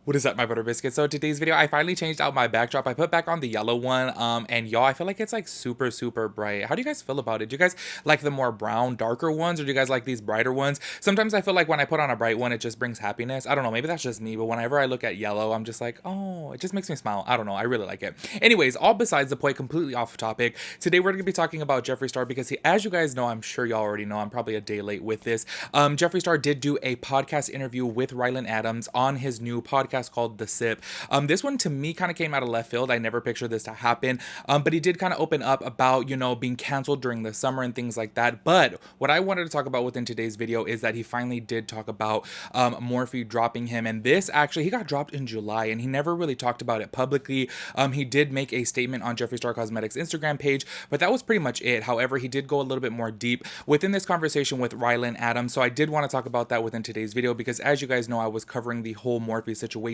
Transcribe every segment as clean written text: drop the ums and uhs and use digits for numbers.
What is up, my butter biscuits? So today's video, I finally changed out my backdrop. I put back on the yellow one, and y'all, I feel like it's like super, super bright. How do you guys feel about it? Do you guys like the more brown, darker ones, or do you guys like these brighter ones? Sometimes I feel like when I put on a bright one, it just brings happiness. I don't know, maybe that's just me, but whenever I look at yellow, I'm just like, oh, it just makes me smile. I don't know, I really like it. Anyways, all besides the point, completely off topic. Today we're gonna be talking about Jeffree Star because as you guys know, I'm sure y'all already know, I'm probably a day late with this. Jeffree Star did do a podcast interview with Rylan Adams on his new podcast called The Sip. This one to me kind of came out of left field. I never pictured this to happen, but he did kind of open up about, you know, being canceled during the summer and things like that. But what I wanted to talk about within today's video is that he finally did talk about Morphe dropping him, and this actually, he got dropped in July and he never really talked about it publicly. He did make a statement on Jeffree Star Cosmetics Instagram page, but that was pretty much it. However, he did go a little bit more deep within this conversation with Rylan Adams, so I did want to talk about that within today's video because as you guys know, I was covering the whole Morphe situation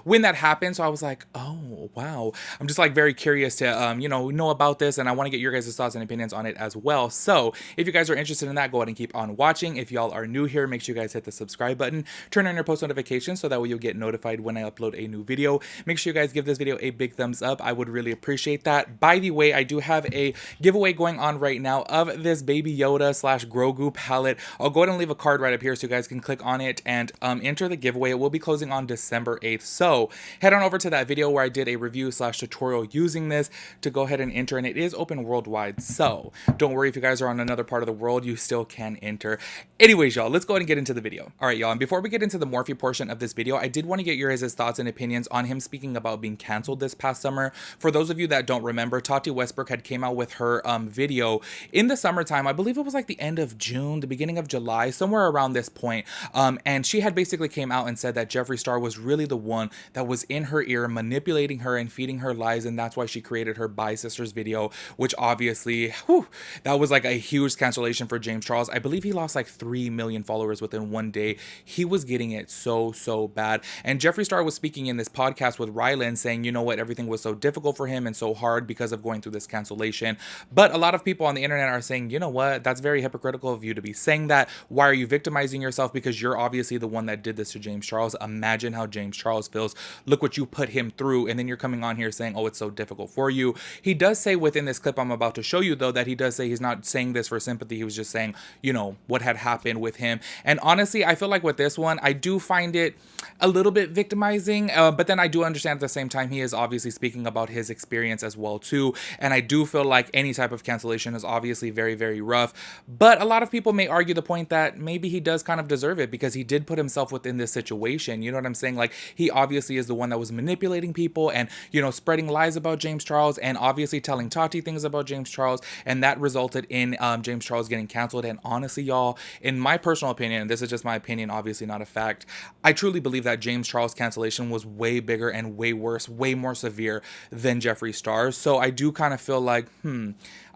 when that happened, so I was like, oh wow, I'm just like very curious to you know about this, and I want to get your guys' thoughts and opinions on it as well. So if you guys are interested in that, go ahead and keep on watching. If y'all are new here, make sure you guys hit the subscribe button, turn on your post notifications so that way you'll get notified when I upload a new video. Make sure you guys give this video a big thumbs up. I would really appreciate that. By the way, I do have a giveaway going on right now of this Baby Yoda / Grogu palette. I'll go ahead and leave a card right up here so you guys can click on it and enter the giveaway. It will be closing on December 8th. So head on over to that video where I did a review / tutorial using this to go ahead and enter, and it is open worldwide. So don't worry if you guys are on another part of the world, you still can enter. Anyways, y'all, let's go ahead and get into the video. All right, y'all, and before we get into the Morphe portion of this video, I did want to get your guys' thoughts and opinions on him speaking about being canceled this past summer. For those of you that don't remember, Tati Westbrook had came out with her video in the summertime. I believe it was like the end of June, the beginning of July, somewhere around this point. And she had basically came out and said that Jeffree Star was really the one that was in her ear, manipulating her and feeding her lies, and that's why she created her Bye Sisters video, which obviously, whew, that was like a huge cancellation for James Charles. I believe he lost like 3 million followers within one day. He was getting it so bad. And Jeffree Star was speaking in this podcast with Rylan saying, you know what, everything was so difficult for him and so hard because of going through this cancellation. But a lot of people on the internet are saying, you know what, that's very hypocritical of you to be saying that. Why are you victimizing yourself? Because you're obviously the one that did this to James Charles. Imagine how James Charles feels. Look what you put him through, and then you're coming on here saying, oh, it's so difficult for you. He does say within this clip I'm about to show you, though, that he does say he's not saying this for sympathy. He was just saying, you know, what had happened with him. And honestly, I feel like with this one, I do find it a little bit victimizing, but then I do understand at the same time he is obviously speaking about his experience as well too, and I do feel like any type of cancellation is obviously very rough. But a lot of people may argue the point that maybe he does kind of deserve it because he did put himself within this situation. You know what I'm saying? Like, he obviously is the one that was manipulating people and, you know, spreading lies about James Charles and obviously telling Tati things about James Charles, and that resulted in James Charles getting canceled. And honestly, y'all, in my personal opinion, and this is just my opinion, obviously not a fact, I truly believe that James Charles cancellation was way bigger and way worse, way more severe than Jeffree Star's. So I do kind of feel like,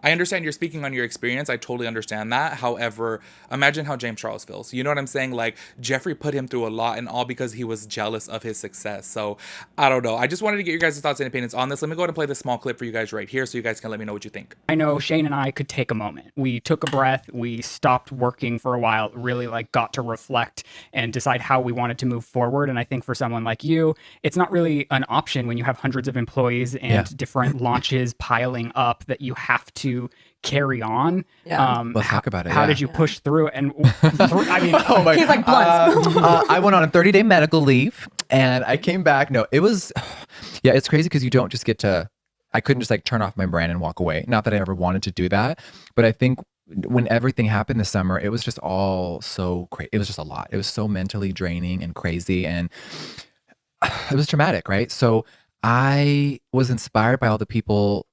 I understand you're speaking on your experience. I totally understand that. However, imagine how James Charles feels. You know what I'm saying? Like, Jeffree put him through a lot, and all because he was jealous of his success. So I don't know. I just wanted to get your guys' thoughts and opinions on this. Let me go ahead and play this small clip for you guys right here so you guys can let me know what you think. I know Shane and I could take a moment. We took a breath. We stopped working for a while, really like got to reflect and decide how we wanted to move forward. And I think for someone like you, it's not really an option when you have hundreds of employees and different launches piling up that you have to carry on. Let's talk about it. How did you push through? And I mean, oh my, he's like blunt. I went on a 30-day medical leave and I came back. No, it was, yeah, it's crazy because you don't just get to, I couldn't just like turn off my brand and walk away. Not that I ever wanted to do that, but I think when everything happened this summer, it was just all so crazy. It was just a lot. It was so mentally draining and crazy, and it was traumatic, right? So I was inspired by all the people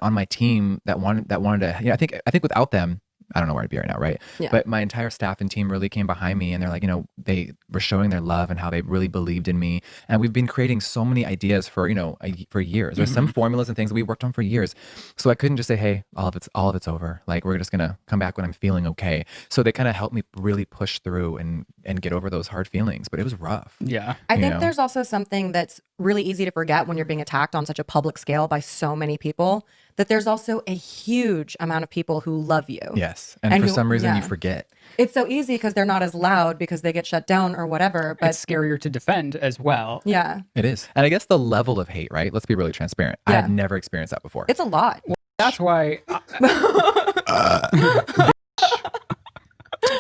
on my team that wanted to, you know, I think without them, I don't know where I'd be right now, right? Yeah. But my entire staff and team really came behind me, and they're like, you know, they were showing their love and how they really believed in me. And we've been creating so many ideas for, you know, for years. There's some formulas and things that we worked on for years. So I couldn't just say, hey, all of it's over. Like, we're just gonna come back when I'm feeling okay. So they kind of helped me really push through and get over those hard feelings. But it was rough. Yeah. I think there's also something that's really easy to forget when you're being attacked on such a public scale by so many people. that there's also a huge amount of people who love you. Yes. And for who- some reason you yeah. forget. It's so easy because they're not as loud because they get shut down or whatever. But It's scarier to defend as well. yeah, It is. And I guess the level of hate, right? Let's be really transparent. I Yeah. had never experienced that before. it's a lot. That's why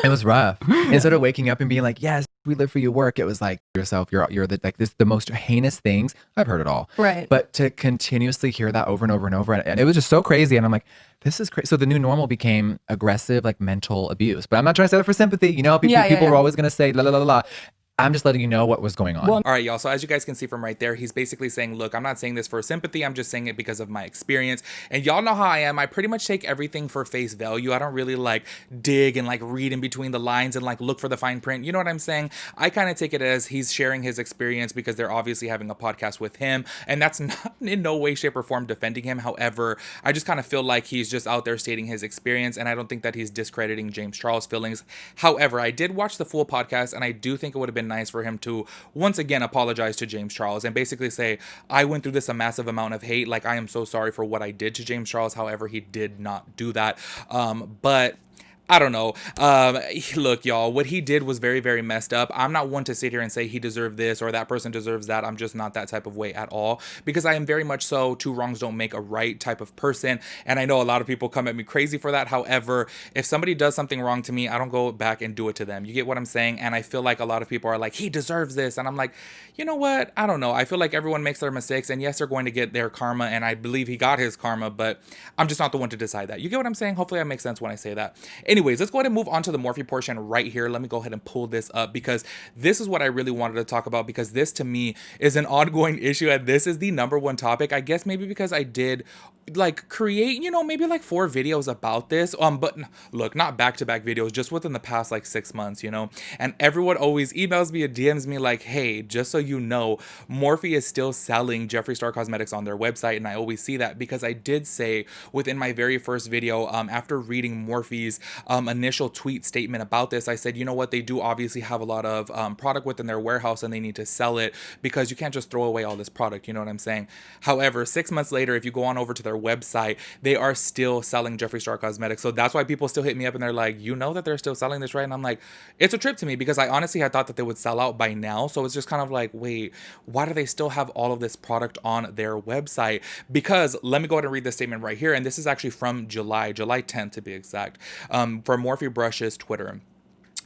It was rough. Instead of waking up and being like, yes, we live for your work, it was like yourself, you're the like this the most heinous things. I've heard it all. Right. But to continuously hear that over and over and over, and it was just so crazy. And I'm like, this is crazy. So the new normal became aggressive, like mental abuse. But I'm not trying to say that for sympathy. You know, people were always gonna say la la la la. I'm just letting you know what was going on. Well, All right, y'all. So as you guys can see from right there, he's basically saying, look, I'm not saying this for sympathy. I'm just saying it because of my experience. And y'all know how I am. I pretty much take everything for face value. I don't really like dig and like read in between the lines and like look for the fine print. You know what I'm saying? I kind of take it as he's sharing his experience because they're obviously having a podcast with him. And that's not in no way, shape, or form defending him. However, I just kind of feel like he's just out there stating his experience. And I don't think that he's discrediting James Charles' feelings. However, I did watch the full podcast and I do think it would have been nice for him to once again apologize to James Charles and basically say, I went through this a massive amount of hate. Like, I am so sorry for what I did to James Charles. However, he did not do that. But I don't know. Look, y'all, what he did was very, very messed up. I'm not one to sit here and say he deserved this or that person deserves that. I'm just not that type of way at all because I am very much so two wrongs don't make a right type of person. And I know a lot of people come at me crazy for that. However, if somebody does something wrong to me, I don't go back and do it to them. You get what I'm saying? And I feel like a lot of people are like, he deserves this. And I'm like, you know what? I don't know. I feel like everyone makes their mistakes and yes, they're going to get their karma. And I believe he got his karma, but I'm just not the one to decide that. You get what I'm saying? Hopefully that makes sense when I say that. Anyways, let's go ahead and move on to the Morphe portion right here. Let me go ahead and pull this up because this is what I really wanted to talk about because this to me is an ongoing issue and this is the number one topic. I guess maybe because I did like create, you know, maybe like 4 videos about this. But look, not back-to-back videos, just within the past like 6 months, you know, and everyone always emails me and DMs me like, hey, just so you know, Morphe is still selling Jeffree Star cosmetics on their website. And I always see that because I did say within my very first video, after reading Morphe's initial tweet statement about this, I said, you know what, they do obviously have a lot of product within their warehouse and they need to sell it because you can't just throw away all this product. You know what I'm saying? However, 6 months later, if you go on over to their website, they are still selling Jeffree Star cosmetics. So that's why people still hit me up and they're like, you know that they're still selling this, right? And I'm like, it's a trip to me because I honestly had thought that they would sell out by now. So it's just kind of like, wait, why do they still have all of this product on their website? Because let me go ahead and read this statement right here. And this is actually from July 10th to be exact, from Morphe Brush's Twitter.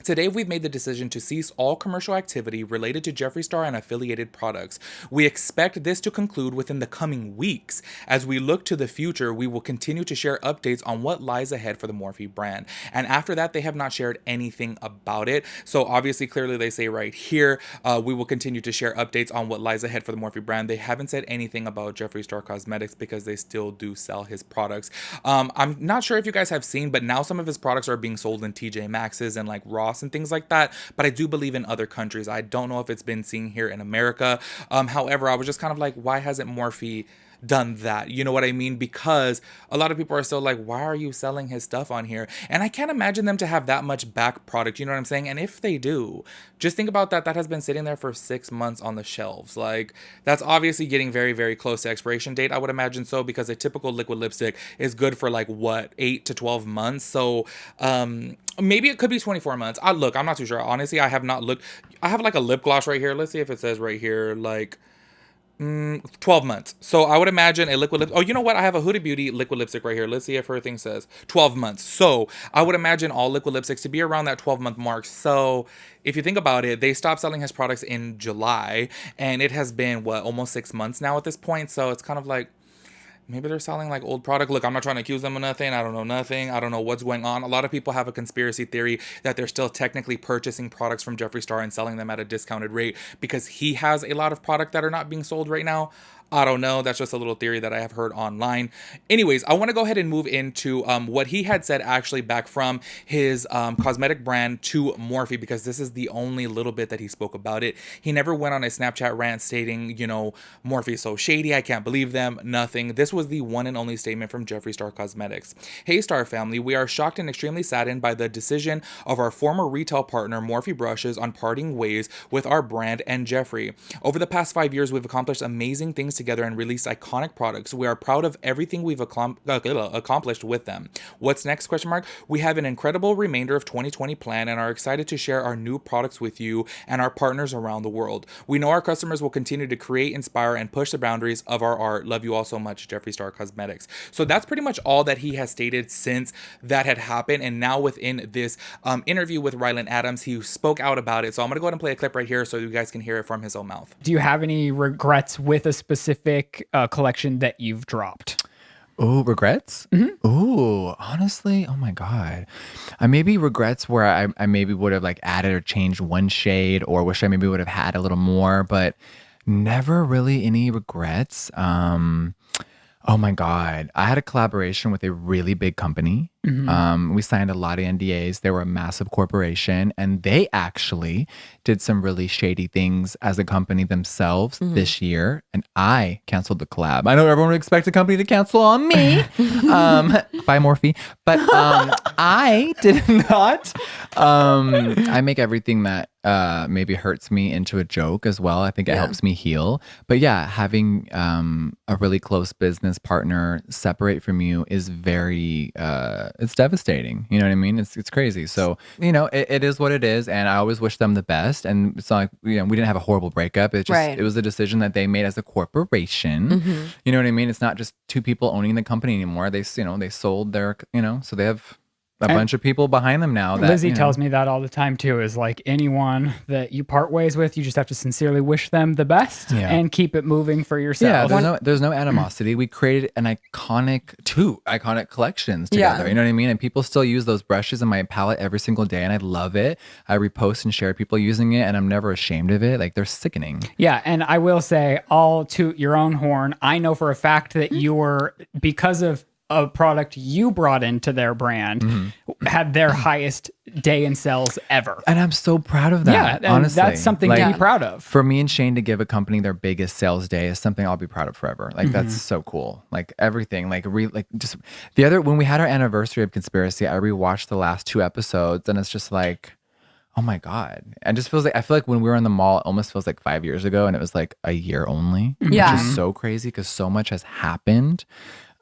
Today, we've made the decision to cease all commercial activity related to Jeffree Star and affiliated products. We expect this to conclude within the coming weeks. As we look to the future, we will continue to share updates on what lies ahead for the Morphe brand. And after that, they have not shared anything about it. So obviously, clearly they say right here, we will continue to share updates on what lies ahead for the Morphe brand. They haven't said anything about Jeffree Star Cosmetics because they still do sell his products. I'm not sure if you guys have seen, but now some of his products are being sold in TJ Maxx's and like Ross and things like that, but I do believe in other countries. I don't know if it's been seen here in America. However, I was just kind of like, why hasn't Morphe done that? You know what I mean? Because a lot of people are still like, why are you selling his stuff on here? And I can't imagine them to have that much back product. You know what I'm saying? And if they do, just think about that. That has been sitting there for 6 months on the shelves. Like, that's obviously getting very, very close to expiration date. I would imagine so, because a typical liquid lipstick is good for like what, 8 to 12 months. So, maybe it could be 24 months. Look, I'm not too sure. Honestly, I have not looked. I have like a lip gloss right here. Let's see if it says right here, like 12 months. So I would imagine a liquid lip. Oh, you know what? I have a Huda Beauty liquid lipstick right here. Let's see if her thing says 12 months. So I would imagine all liquid lipsticks to be around that 12-month mark. So if you think about it, they stopped selling his products in July and it has been what, almost 6 months now at this point. So it's kind of like, maybe they're selling like old product. Look, I'm not trying to accuse them of nothing. I don't know nothing. I don't know what's going on. A lot of people have a conspiracy theory that they're still technically purchasing products from Jeffree Star and selling them at a discounted rate because he has a lot of product that are not being sold right now. I don't know. That's just a little theory that I have heard online. Anyways, I want to go ahead and move into what he had said actually back from his cosmetic brand to Morphe, because this is the only little bit that he spoke about it. He never went on a Snapchat rant stating, you know, Morphe is so shady, I can't believe them, nothing. This was the one and only statement from Jeffree Star Cosmetics. Hey Star family, we are shocked and extremely saddened by the decision of our former retail partner Morphe Brushes on parting ways with our brand and Jeffree. Over the past 5 years, we've accomplished amazing things together together and released iconic products. We are proud of everything we've accomplished with them. What's next? Question mark. We have an incredible remainder of 2020 planned and are excited to share our new products with you and our partners around the world. We know our customers will continue to create, inspire, and push the boundaries of our art. Love you all so much, Jeffree Star Cosmetics. So that's pretty much all that he has stated since that had happened. And now within this interview with Rylan Adams, he spoke out about it. So I'm going to go ahead and play a clip right here so you guys can hear it from his own mouth. Do you have any regrets with a specific collection that you've dropped? Oh, regrets? Mm-hmm. Ooh, honestly, oh my God. I maybe regrets where I maybe would have like added or changed one shade, or wish I maybe would have had a little more, but never really any regrets. Oh my God. I had a collaboration with a really big company. We signed a lot of NDAs. They were a massive corporation, and they actually did some really shady things as a company themselves this year. And I canceled the collab. I know everyone would expect a company to cancel on me. By Morphe. But I did not. I make everything that maybe hurts me into a joke as well. I think it helps me heal. But yeah, having a really close business partner separate from you is very it's devastating. You know what I mean? It's crazy. So, you know, it is what it is. And I always wish them the best. And it's not like, you know, we didn't have a horrible breakup. It just, it was a decision that they made as a corporation. You know what I mean? It's not just two people owning the company anymore. They, you know, they sold their, you know, so they have a bunch of people behind them now. That, Lizzie tells me that all the time too, is like anyone that you part ways with, you just have to sincerely wish them the best and keep it moving for yourself. Yeah, there's no animosity. We created two iconic collections together. You know what I mean? And people still use those brushes in my palette every single day, and I love it. I repost and share people using it, and I'm never ashamed of it. Like, they're sickening. Yeah, and I will say, all to your own horn, I know for a fact that you were, because of a product you brought into their brand, had their highest day in sales ever. And I'm so proud of that. Yeah, honestly. that's something to be proud of. For me and Shane to give a company their biggest sales day is something I'll be proud of forever. Like, that's so cool. Like, everything, just the other, when we had our anniversary of Conspiracy, I rewatched the last 2 episodes, and it's just like, oh my God. And just feels like, I feel like when we were in the mall, it almost feels like 5 years ago, and it was like a year only, which is so crazy because so much has happened.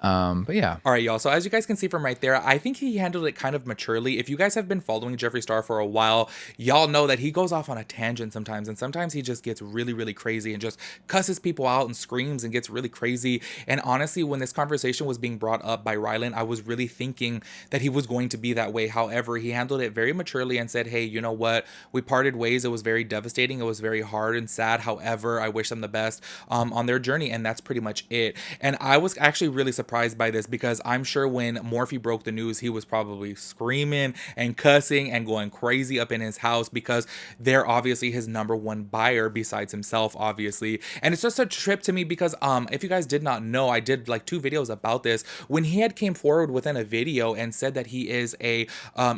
But yeah. All right, y'all. So as you guys can see from right there, I think he handled it kind of maturely. If you guys have been following Jeffree Star for a while, y'all know that he goes off on a tangent sometimes. And sometimes he just gets really, really crazy and just cusses people out and screams and gets really crazy. And honestly, when this conversation was being brought up by Rylan, I was really thinking that he was going to be that way. However, he handled it very maturely and said, hey, you know what? We parted ways. It was very devastating. It was very hard and sad. However, I wish them the best on their journey. And that's pretty much it. And I was actually really surprised by this, because I'm sure when Morphe broke the news, he was probably screaming and cussing and going crazy up in his house, because they're obviously his #1 buyer besides himself, obviously. And it's just a trip to me because if you guys did not know, I did like 2 videos about this. When he had came forward within a video and said that he is a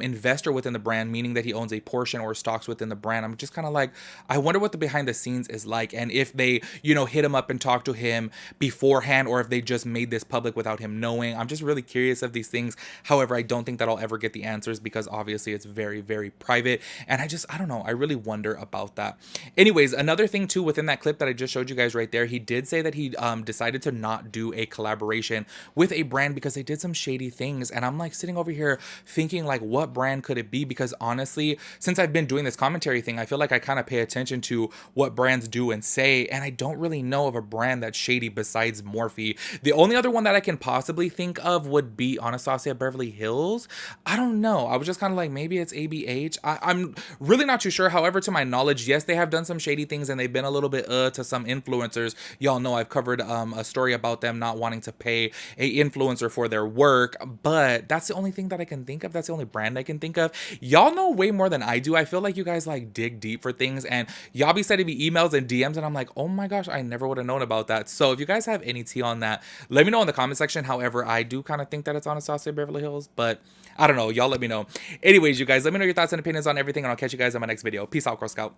investor within the brand, meaning that he owns a portion or stocks within the brand, I'm just kind of like, I wonder what the behind the scenes is like, and if they, you know, hit him up and talked to him beforehand, or if they just made this public without him knowing. I'm just really curious of these things. However, I don't think that I'll ever get the answers, because obviously it's very, very private. And I don't know. I really wonder about that. Anyways, another thing too, within that clip that I just showed you guys right there, he did say that he decided to not do a collaboration with a brand because they did some shady things. And I'm like sitting over here thinking, like, what brand could it be? Because honestly, since I've been doing this commentary thing, I feel like I kind of pay attention to what brands do and say, and I don't really know of a brand that's shady besides Morphe. The only other one that I can possibly think of would be Anastasia Beverly Hills. I don't know. I was just kind of like, maybe it's ABH. I'm really not too sure. However, to my knowledge, yes, they have done some shady things, and they've been a little bit to some influencers. Y'all know I've covered a story about them not wanting to pay a influencer for their work, but that's the only thing that I can think of. That's the only brand I can think of. Y'all know way more than I do. I feel like you guys like dig deep for things, and y'all be sending me emails and DMs, and I'm like, oh my gosh, I never would have known about that. So if you guys have any tea on that, let me know in the comment section. However, I do kind of think that it's Anastasia Beverly Hills, but I don't know. Y'all let me know. Anyways, you guys, let me know your thoughts and opinions on everything, and I'll catch you guys in my next video. Peace out, Girl Scout.